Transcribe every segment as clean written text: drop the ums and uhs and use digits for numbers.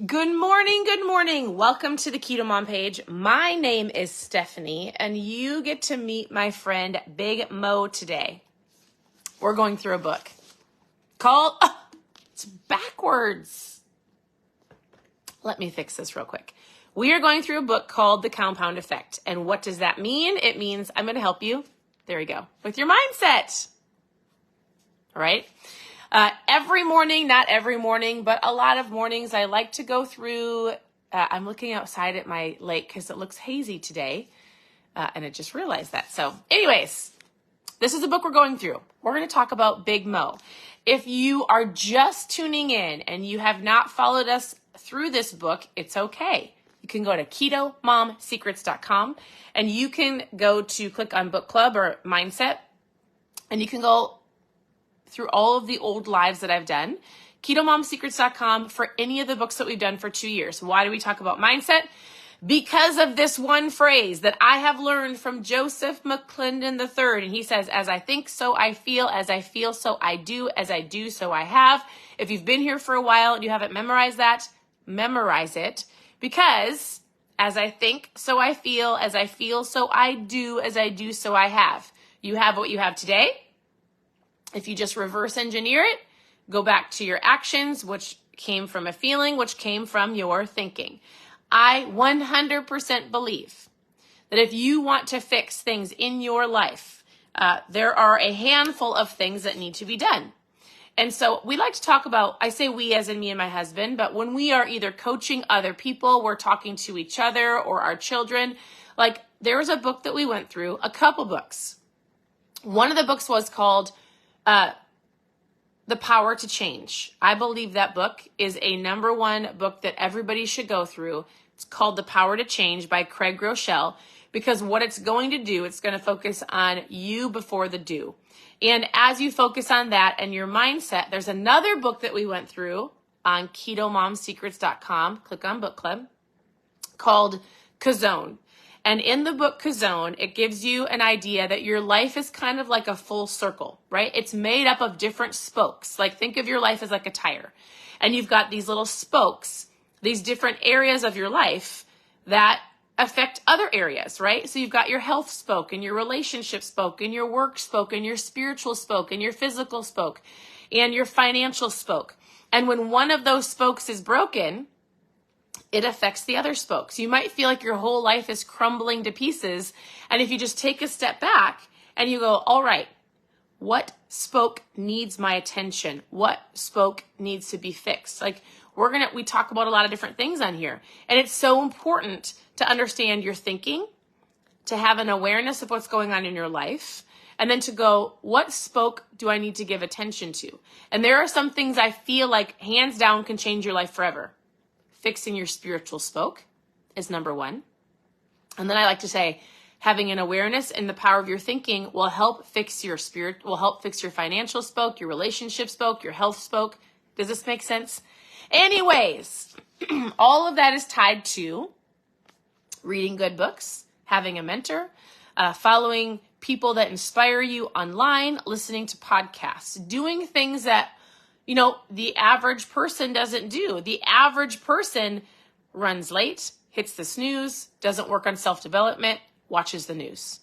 Good morning, good morning. Welcome to the KetoMom page. My name is Stephanie, and you get to meet my friend Big Mo today. We're going through a book called, it's backwards. Let me fix this real quick. We are going through a book called The Compound Effect. And what does that mean? It means I'm going to help you, there we go, with your mindset. All right? Every morning, not every morning, but a lot of mornings, I like to go through, I'm looking outside at my lake because it looks hazy today, and I just realized that. So anyways, this is the book we're going through. We're going to talk about Big Mo. If you are just tuning in and you have not followed us through this book, it's okay. You can go to KetoMomSecrets.com and you can go to click on book club or mindset, and you can go through all of the old lives that I've done. KetoMomSecrets.com for any of the books that we've done for 2 years. Why do we talk about mindset? Because of this one phrase that I have learned from Joseph McClendon III. And he says, as I think, so I feel, as I feel, so I do, as I do, so I have. If you've been here for a while and you haven't memorized that, memorize it. Because as I think, so I feel, as I feel, so I do, as I do, so I have. You have what you have today. If you just reverse engineer it, go back to your actions, which came from a feeling, which came from your thinking. I 100% believe that if you want to fix things in your life, there are a handful of things that need to be done. And so we like to talk about, I say we as in me and my husband, but when we are either coaching other people, we're talking to each other or our children. Like there was a book that we went through, a couple books. One of the books was called The Power to Change. I believe that book is a number one book that everybody should go through. It's called The Power to Change by Craig Groeschel, because what it's going to do, it's going to focus on you before the do. And as you focus on that and your mindset, there's another book that we went through on KetoMomSecrets.com, click on book club, called Zone. And in the book Zone, it gives you an idea that your life is kind of like a full circle, right? It's made up of different spokes. Like think of your life as like a tire. And you've got these little spokes, these different areas of your life that affect other areas, right? So you've got your health spoke and your relationship spoke and your work spoke and your spiritual spoke and your physical spoke and your financial spoke. And when one of those spokes is broken, it affects the other spokes. You might feel like your whole life is crumbling to pieces. And if you just take a step back and you go, all right, what spoke needs my attention? What spoke needs to be fixed? Like we talk about a lot of different things on here. And it's so important to understand your thinking, to have an awareness of what's going on in your life, and then to go, what spoke do I need to give attention to? And there are some things I feel like hands down can change your life forever. Fixing your spiritual spoke is number one. And then I like to say, having an awareness in the power of your thinking will help fix your spirit, will help fix your financial spoke, your relationship spoke, your health spoke. Does this make sense? Anyways, all of that is tied to reading good books, having a mentor, following people that inspire you online, listening to podcasts, doing things that the average person doesn't do. The average person runs late, hits the snooze, doesn't work on self-development, watches the news.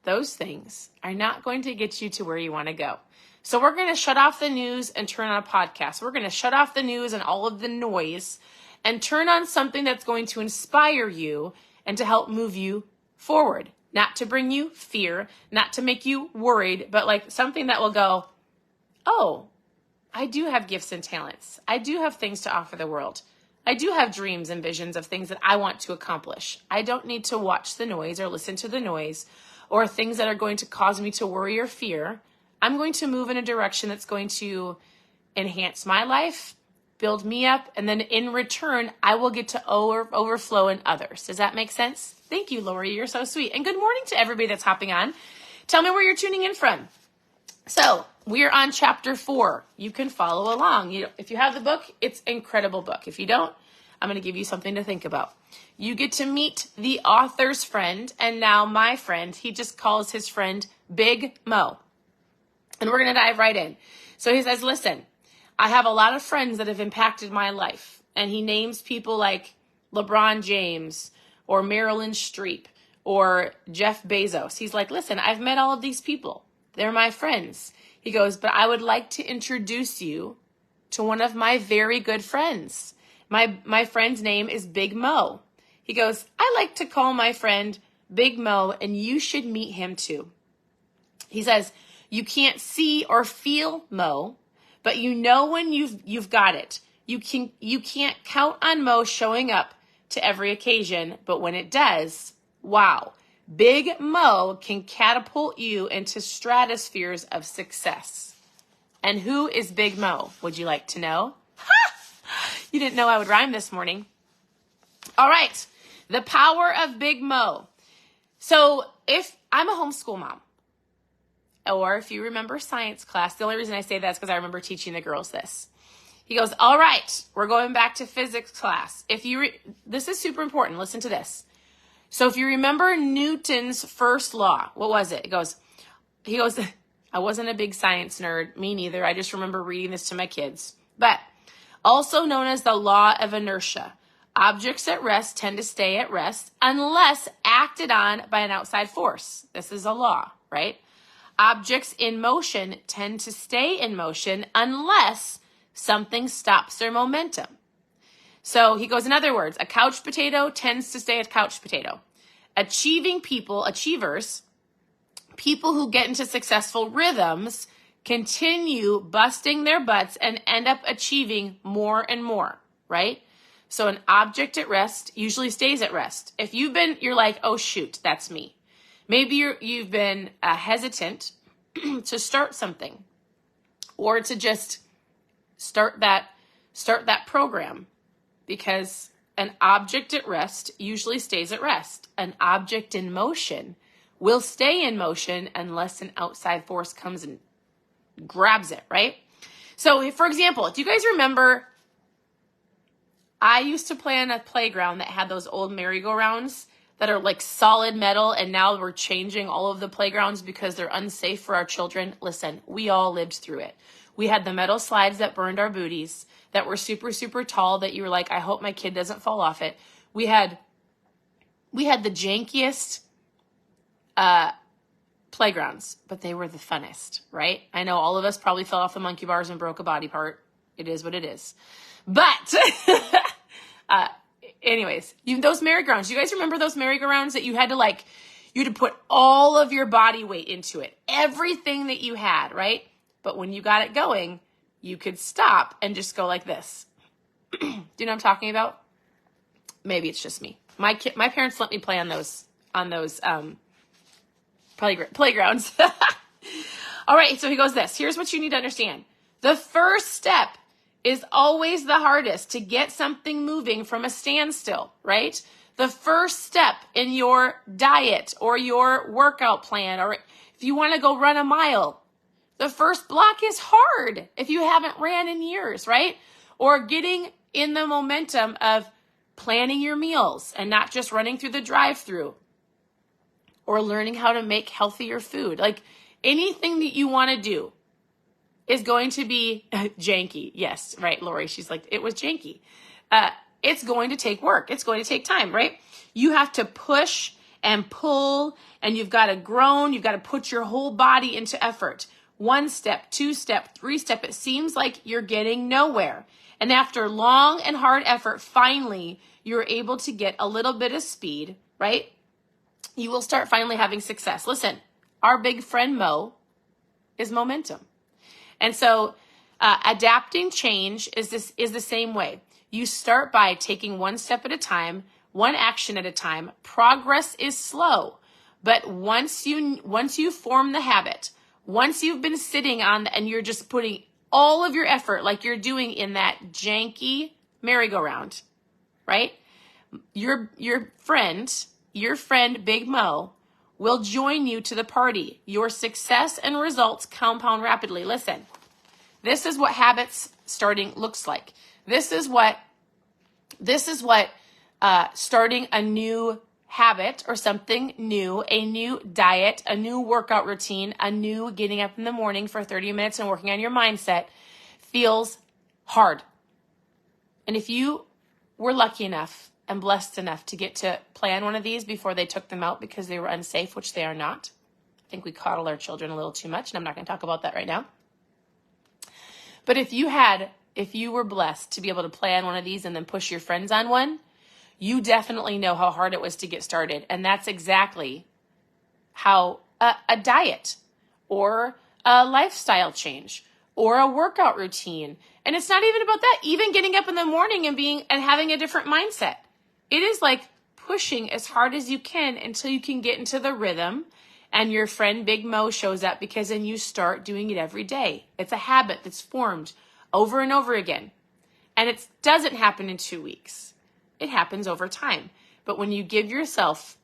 Those things are not going to get you to where you want to go. So we're going to shut off the news and turn on a podcast. We're going to shut off the news and all of the noise and turn on something that's going to inspire you and to help move you forward. Not to bring you fear, not to make you worried, but like something that will go, oh, I do have gifts and talents. I do have things to offer the world. I do have dreams and visions of things that I want to accomplish. I don't need to watch the noise or listen to the noise or things that are going to cause me to worry or fear. I'm going to move in a direction that's going to enhance my life, build me up, and then in return, I will get to overflow in others. Does that make sense? Thank you, Lori. You're so sweet. And good morning to everybody that's hopping on. Tell me where you're tuning in from. So we're on chapter 4. You can follow along. If you have the book, it's an incredible book. If you don't, I'm going to give you something to think about. You get to meet the author's friend, and now my friend. He just calls his friend Big Mo. And we're going to dive right in. So he says, listen, I have a lot of friends that have impacted my life. and he names people like LeBron James or Marilyn Streep or Jeff Bezos. He's like, listen, I've met all of these people. They're my friends. He goes, but I would like to introduce you to one of my very good friends. My friend's name is Big Mo. He goes, I like to call my friend Big Mo, and you should meet him too. He says, you can't see or feel Mo, but you know when you've got it. You can't count on Mo showing up to every occasion, but when it does, wow, Big Mo can catapult you into stratospheres of success. And who is Big Mo? Would you like to know? You didn't know I would rhyme this morning. All right, the power of Big Mo. So if I'm a homeschool mom, or if you remember science class, the only reason I say that is because I remember teaching the girls this. He goes, all right, we're going back to physics class. This is super important. Listen to this. So if you remember Newton's first law, what was it? He goes, I wasn't a big science nerd, me neither. I just remember reading this to my kids. But also known as the law of inertia. Objects at rest tend to stay at rest unless acted on by an outside force. This is a law, right? Objects in motion tend to stay in motion unless something stops their momentum. So he goes, in other words, a couch potato tends to stay a couch potato. Achievers, people who get into successful rhythms, continue busting their butts and end up achieving more and more, right? So an object at rest usually stays at rest. If you're like, oh shoot, that's me. Maybe you've been hesitant to start something, or to just start that program, because an object at rest usually stays at rest. An object in motion will stay in motion unless an outside force comes and grabs it, right? So, for example, do you guys remember, I used to play on a playground that had those old merry-go-rounds that are like solid metal, and now we're changing all of the playgrounds because they're unsafe for our children. Listen, we all lived through it. We had the metal slides that burned our booties, that were super, super tall, that you were like, I hope my kid doesn't fall off it. We had the jankiest playgrounds, but they were the funnest, right? I know all of us probably fell off the monkey bars and broke a body part. It is what it is. But anyways, those merry-go-rounds, you guys remember those merry-go-rounds that you had to put all of your body weight into it, everything that you had, right? But when you got it going, you could stop and just go like this. Do you know what I'm talking about? Maybe it's just me. My parents let me play on those playgrounds. All right, so he goes this. Here's what you need to understand. The first step is always the hardest, to get something moving from a standstill, right? The first step in your diet or your workout plan, or if you want to go run a mile, the first block is hard if you haven't ran in years, right? Or getting in the momentum of planning your meals and not just running through the drive-thru, or learning how to make healthier food. Like, anything that you want to do is going to be janky. Yes, right, Lori. She's like, it was janky. It's going to take work. It's going to take time, right? You have to push and pull, and you've got to groan. You've got to put your whole body into effort. 1 step, 2 step, 3 step. It seems like you're getting nowhere. And after long and hard effort, finally, you're able to get a little bit of speed, right? You will start finally having success. Listen, our big friend Mo is momentum. And so adapting change is the same way. You start by taking 1 step at a time, 1 action at a time. Progress is slow, but once you form the habit, once you've been sitting on and you're just putting all of your effort like you're doing in that janky merry-go-round, right? Your friend Big Mo will join you to the party. Your success and results compound rapidly. Listen, this is what habits starting looks like. This is what starting a new habit or something new, a new diet, a new workout routine, a new getting up in the morning for 30 minutes and working on your mindset feels hard. And if you were lucky enough and blessed enough to get to plan one of these before they took them out because they were unsafe, which they are not. I think we coddle our children a little too much, and I'm not going to talk about that right now. But if you were blessed to be able to plan one of these and then push your friends on one, you definitely know how hard it was to get started. And that's exactly how a diet or a lifestyle change or a workout routine. And it's not even about that. Even getting up in the morning and having a different mindset. It is like pushing as hard as you can until you can get into the rhythm and your friend Big Mo shows up, because then you start doing it every day. It's a habit that's formed over and over again. And it doesn't happen in 2 weeks. It happens over time. But when you give yourself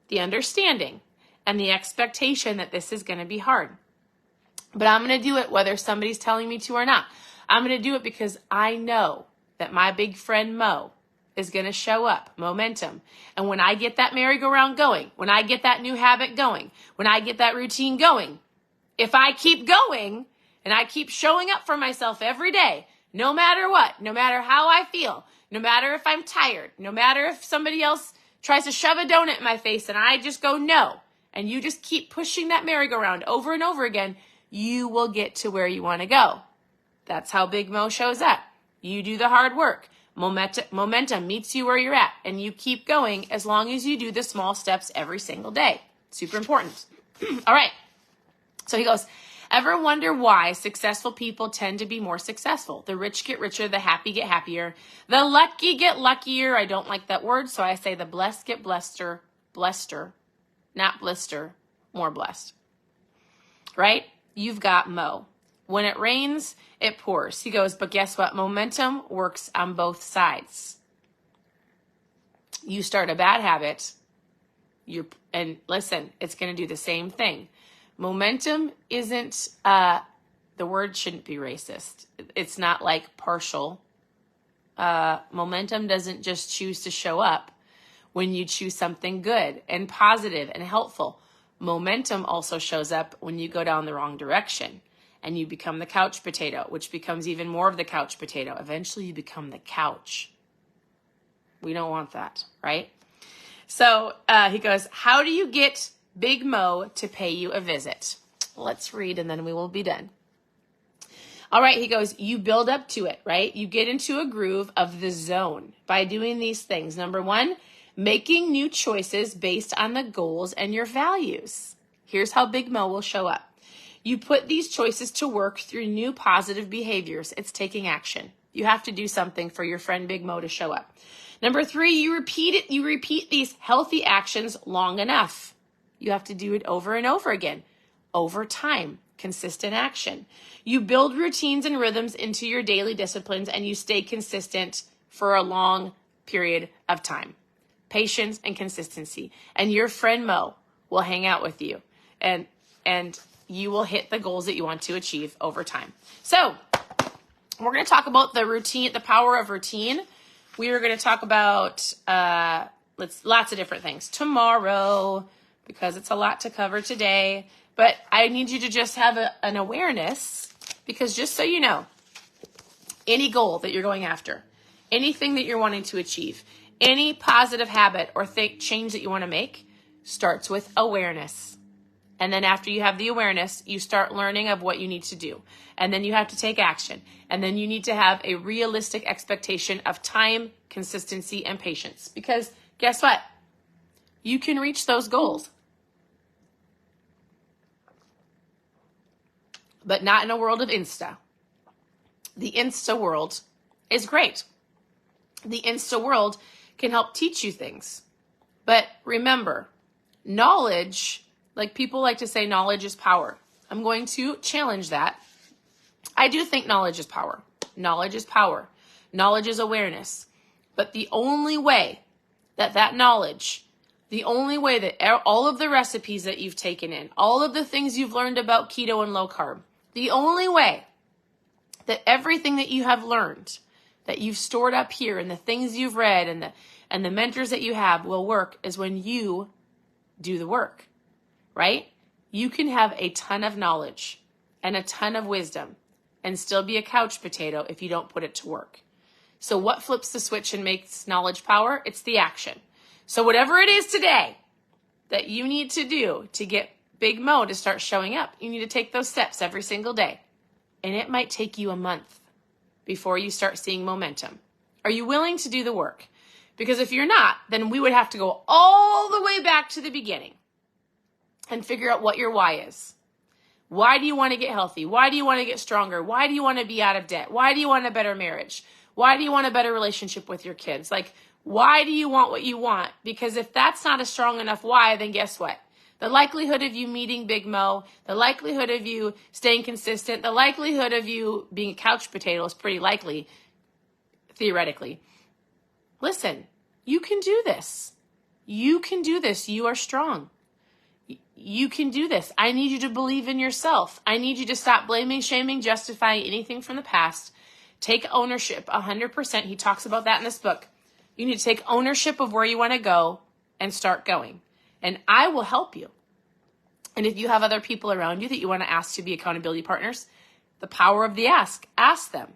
the understanding and the expectation that this is going to be hard, but I'm going to do it whether somebody's telling me to or not. I'm going to do it because I know that my big friend Mo is going to show up, momentum. And when I get that merry-go-round going, when I get that new habit going, when I get that routine going, if I keep going and I keep showing up for myself every day, no matter what, no matter how I feel, no matter if I'm tired, no matter if somebody else tries to shove a donut in my face and I just go no, and you just keep pushing that merry-go-round over and over again, you will get to where you want to go. That's how Big Mo shows up. You do the hard work. Momentum meets you where you're at, and you keep going as long as you do the small steps every single day. Super important. All right. So he goes, ever wonder why successful people tend to be more successful? The rich get richer, the happy get happier, the lucky get luckier. I don't like that word, so I say the blessed get blesseder, not blister, more blessed. Right? You've got Mo. When it rains, it pours. He goes, but guess what? Momentum works on both sides. You start a bad habit, and listen, it's going to do the same thing. Momentum isn't, the word shouldn't be racist. It's not like partial. Momentum doesn't just choose to show up when you choose something good and positive and helpful. Momentum also shows up when you go down the wrong direction. And you become the couch potato, which becomes even more of the couch potato. Eventually, you become the couch. We don't want that, right? So he goes, how do you get Big Mo to pay you a visit? Let's read, and then we will be done. All right, he goes, you build up to it, right? You get into a groove of the zone by doing these things. Number one, making new choices based on the goals and your values. Here's how Big Mo will show up. You put these choices to work through new positive behaviors. It's taking action. You have to do something for your friend Big Mo to show up. Number three, you repeat it. You repeat these healthy actions long enough. You have to do it over and over again, over time, consistent action. You build routines and rhythms into your daily disciplines, and you stay consistent for a long period of time. Patience and consistency. And your friend Mo will hang out with you, and you will hit the goals that you want to achieve over time. So we're going to talk about the routine, the power of routine. We are going to talk about lots of different things tomorrow because it's a lot to cover today. But I need you to just have an awareness, because just so you know, any goal that you're going after, anything that you're wanting to achieve, any positive habit or change that you want to make starts with awareness. And then after you have the awareness, you start learning of what you need to do. And then you have to take action. And then you need to have a realistic expectation of time, consistency, and patience. Because guess what? You can reach those goals. But not in a world of Insta. The Insta world is great. The Insta world can help teach you things. But remember, knowledge, like people like to say, knowledge is power. I'm going to challenge that. I do think knowledge is power. Knowledge is power. Knowledge is awareness. But the only way that knowledge, the only way that all of the recipes that you've taken in, all of the things you've learned about keto and low carb, the only way that everything that you have learned, that you've stored up here, and the things you've read and the mentors that you have will work is when you do the work. Right? You can have a ton of knowledge and a ton of wisdom and still be a couch potato if you don't put it to work. So what flips the switch and makes knowledge power? It's the action. So whatever it is today that you need to do to get Big Mo to start showing up, you need to take those steps every single day. And it might take you a month before you start seeing momentum. Are you willing to do the work? Because if you're not, then we would have to go all the way back to the beginning and figure out what your why is. Why do you want to get healthy? Why do you want to get stronger? Why do you want to be out of debt? Why do you want a better marriage? Why do you want a better relationship with your kids? Like, why do you want what you want? Because if that's not a strong enough why, then guess what? The likelihood of you meeting Big Mo, the likelihood of you staying consistent, the likelihood of you being a couch potato is pretty likely, theoretically. Listen, you can do this. You can do this. You are strong. You can do this. I need you to believe in yourself. I need you to stop blaming, shaming, justifying anything from the past. Take ownership 100%. He talks about that in this book. You need to take ownership of where you want to go and start going. And I will help you. And if you have other people around you that you want to ask to be accountability partners, the power of the ask them.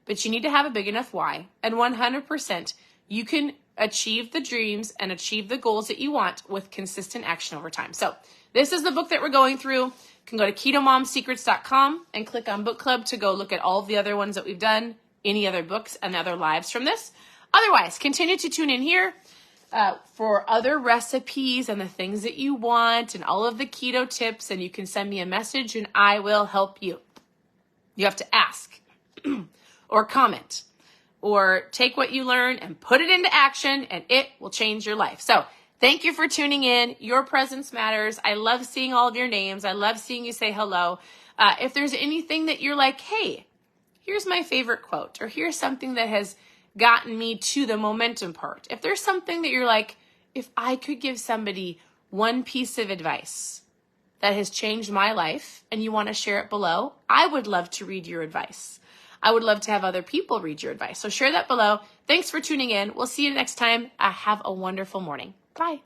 But you need to have a big enough why. And 100%, you can achieve the dreams and achieve the goals that you want with consistent action over time. So this is the book that we're going through. You can go to ketomomsecrets.com and click on book club to go look at all of the other ones that we've done, any other books and other lives from this. Otherwise, continue to tune in here for other recipes and the things that you want and all of the keto tips. And you can send me a message and I will help you. You have to ask or comment or take what you learn and put it into action, and it will change your life. So thank you for tuning in. Your presence matters. I love seeing all of your names. I love seeing you say hello. If there's anything that you're like, hey, here's my favorite quote, or here's something that has gotten me to the momentum part. If there's something that you're like, if I could give somebody one piece of advice that has changed my life and you want to share it below, I would love to read your advice. I would love to have other people read your advice. So share that below. Thanks for tuning in. We'll see you next time. Have a wonderful morning. Bye.